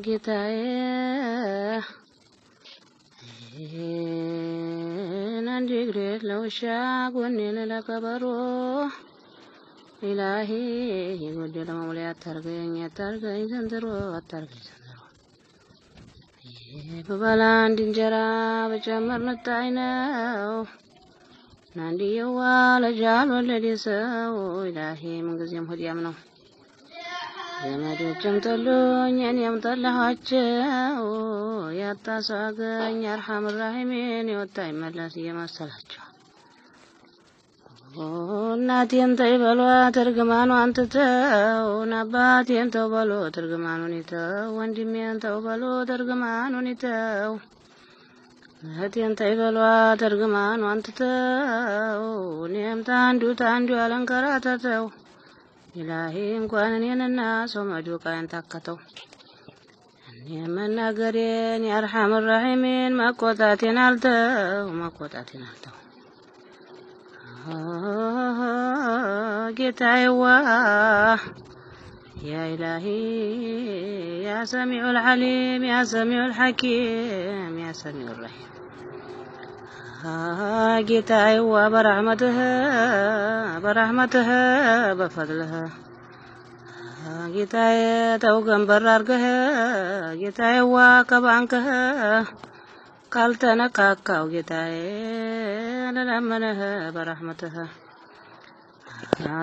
ጌታዬ ናንዲ ግሬት ለውሻ ጎኔን ለቀበሮ ኢላሂ የጎደለ መሙሊያ አታርገኝ ዘንድሮ በባላ አንድ እንጀራ በጨመር መጣኝ ነው ናንዲየዋ ለጃል ወለደ ሰው ኢላሂ ምንጊዜም ሆዲያም ነው ዘመዶችም ጠሉኝ እኔም ጠላኋቸው ያታሳገኝ አርሐም ራሒሚን የወጣ ይመለስ እየመሰላቸው እናቴን ተይ በሏት እርግማኗን ትተው አባቴን ተው በሉት እርግማኑን ይተው ወንድሜን ተው በሉት እርግማኑን ይተው እህቴን ተይ በሏት እርግማኗን ትተው እኔም ታንዱ ያለንከራተተው ኢላሂ እንኳን እኔንና ሰው መዶቃን ታከተው እኔም መናገሬን የአርሐም ራሒሚን መቆጣቴን አልተው ጌታዬዋ ያ ኢላሂ ያ ሰሚዑል ዓሊም ያ ሰሚዑል ሐኪም ያ ሰሚዑል ረሒም ጌታዬዋ በረሕመትህ በፈድልህ ጌታዬ ተው ገንበር አርገህ ጌታዬዋ ከባንክህ ካልተነካካው ጌታዬ ለለመነህ በረሕመትህ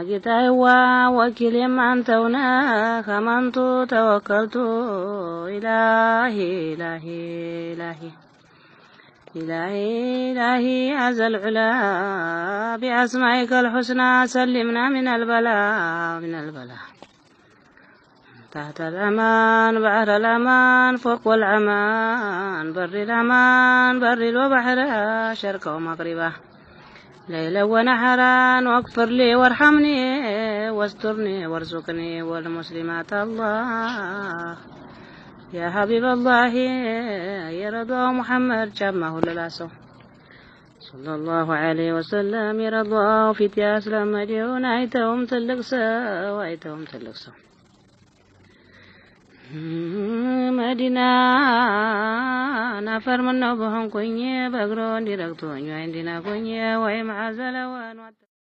ጌታዬዋ ወኪሌም አንተው ነህ አማንቱ ተወከልቱ إلهي عز العلا بأسمائك الحسنى سلمنا من البلاء تحت الأمان بحر الأمان فوق الأمان بر الأمان بر وبحر شرق ومغربه ليلا ونحرا واغفر لي وارحمني واسترني وارزقني والمسلمات الله يا حبيب الله يا رضا محمد جمعه للاسو صلى الله عليه وسلم يا رضا في تياس لما جيون ايتهم تلقسوا مدينة نفر من نوبهم كوني بغرون دي رغتون يوين دينا كوني ويم عزل